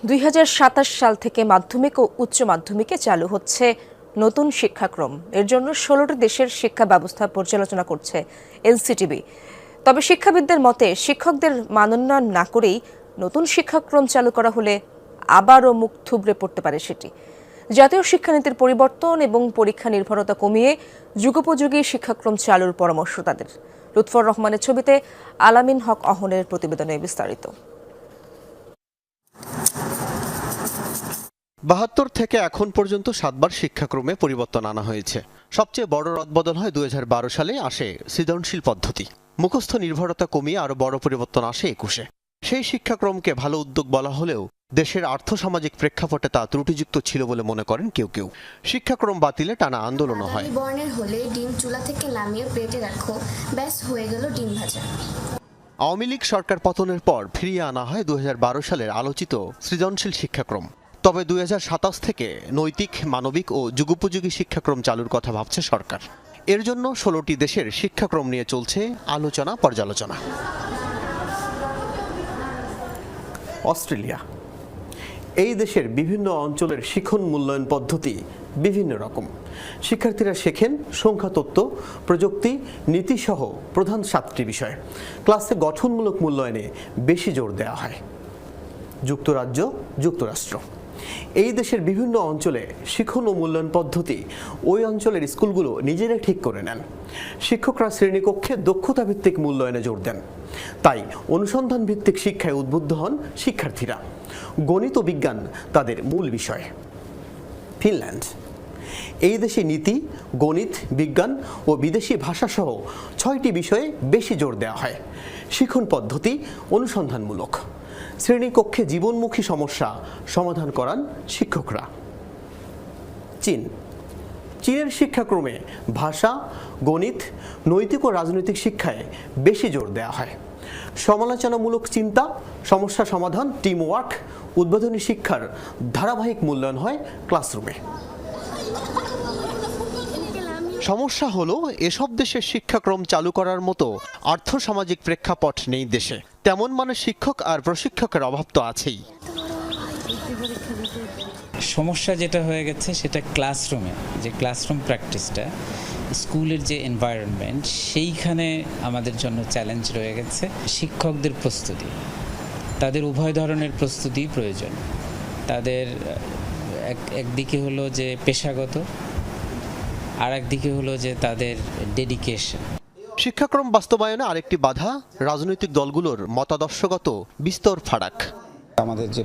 2027 সাল থেকে মাধ্যমিক ও উচ্চ মাধ্যমিকে চালু হচ্ছে নতুন শিক্ষাক্রম। এর জন্য 16টি দেশের শিক্ষা ব্যবস্থা পর্যালোচনা করছে এনসিটিবি। তবে শিক্ষাবিদদের মতে শিক্ষকদের মানোন্নয়ন না করেই নতুন শিক্ষাক্রম চালু করা হলে আবারও মুখ থুবড়ে পড়তে পারে সেটি। জাতীয় শিক্ষানীতির পরিবর্তন এবং পরীক্ষা নির্ভরতা কমিয়ে যুগোপযোগী শিক্ষাক্রম চালুর পরামর্শ তাদের। লুৎফর রহমানের ছবিতে আলামিন হক অহনের প্রতিবেদনে বিস্তারিত। ৭২ থেকে এখন পর্যন্ত 7বার শিক্ষাক্রমে পরিবর্তন আনা হয়েছে। সবচেয়ে বড় রদবদল হয় 2012 সালে আসে সৃজনশীল পদ্ধতি। মুখস্থ নির্ভরতা কমিয়ে আরও বড় পরিবর্তন আসে 21-এ। সেই শিক্ষাক্রমকে ভালো উদ্যোগ বলা হলেও দেশের আর্থসামাজিক প্রেক্ষাপটে তা ত্রুটিযুক্ত ছিল বলে মনে করেন কেউ কেউ। শিক্ষাক্রম বাতিলে টানা আন্দোলনও হয়। বর্ণের হলে ডিম চুলা থেকে নামিয়ে প্লেটে রাখো, ব্যাস হয়ে গেল ডিম ভাজা। আওয়ামী লীগ সরকার পতনের পর ফিরিয়ে আনা হয় 2012 সালের আলোচিত সৃজনশীল শিক্ষাক্রম। তবে 2027 থেকে নৈতিক, মানবিক ও যুগোপযোগী শিক্ষাক্রম চালুর কথা ভাবছে সরকার। এর জন্য 16টি দেশের শিক্ষাক্রম নিয়ে চলছে আলোচনা পর্যালোচনা। অস্ট্রেলিয়া এই দেশের বিভিন্ন অঞ্চলের শিখন মূল্যায়ন পদ্ধতি বিভিন্ন রকম। শিক্ষার্থীরা শেখেন সংখ্যাতত্ত্ব, প্রযুক্তি, নীতিসহ প্রধান 7টি বিষয়। ক্লাসে গঠনমূলক মূল্যায়নে বেশি জোর দেওয়া হয়। যুক্তরাজ্য, যুক্তরাষ্ট্র এই দেশের বিভিন্ন অঞ্চলে শিখন ও মূল্যায়ন পদ্ধতি ওই অঞ্চলের স্কুলগুলো নিজেরাই ঠিক করে নেন। শিক্ষকরা শ্রেণীকক্ষে দক্ষতা ভিত্তিক মূল্যায়নে জোর দেন। তাই অনুসন্ধান ভিত্তিক শিক্ষায় উদ্বুদ্ধ হন শিক্ষার্থীরা। গণিত ও বিজ্ঞান তাদের মূল বিষয়। ফিনল্যান্ড এই দেশে নীতি, গণিত, বিজ্ঞান ও বিদেশি ভাষাসহ 6টি বিষয়ে বেশি জোর দেওয়া হয়। শিখন পদ্ধতি অনুসন্ধানমূলক। শ্রেণীকক্ষে জীবনমুখী সমস্যা সমাধান করান শিক্ষকরা। চীনের শিক্ষাক্রমে ভাষা, গণিত, নৈতিক ও রাজনৈতিক শিক্ষায় বেশি জোর দেওয়া হয়। সমালোচনামূলক চিন্তা, সমস্যা সমাধান, টিম ওয়ার্ক, উদ্বোধনী শিক্ষার ধারাবাহিক মূল্যায়ন হয় ক্লাসরুমে। সমস্যা হলো এসব দেশের শিক্ষাক্রম চালু করার মতো আর্থসামাজিক প্রেক্ষাপট নেই দেশে। তেমন মানে শিক্ষক আর প্রশিক্ষকের অভাব তো আছেই। সমস্যা যেটা হয়ে গেছে সেটা ক্লাসরুমে, যে ক্লাসরুম প্র্যাকটিসটা, স্কুলের যে এনভায়রনমেন্ট, সেইখানে আমাদের জন্য চ্যালেঞ্জ রয়ে গেছে। শিক্ষকদের প্রস্তুতি, তাদের উভয় ধরনের প্রস্তুতি প্রয়োজন। তাদের একদিকে হলো যে পেশাগত, আর একদিকে হলো যে তাদের ডেডিকেশন। শিক্ষাক্রম বাস্তবায়নে আরেকটি বাধা রাজনৈতিক দলগুলোর মতাদর্শগত বিস্তর ফারাক। আমাদের যে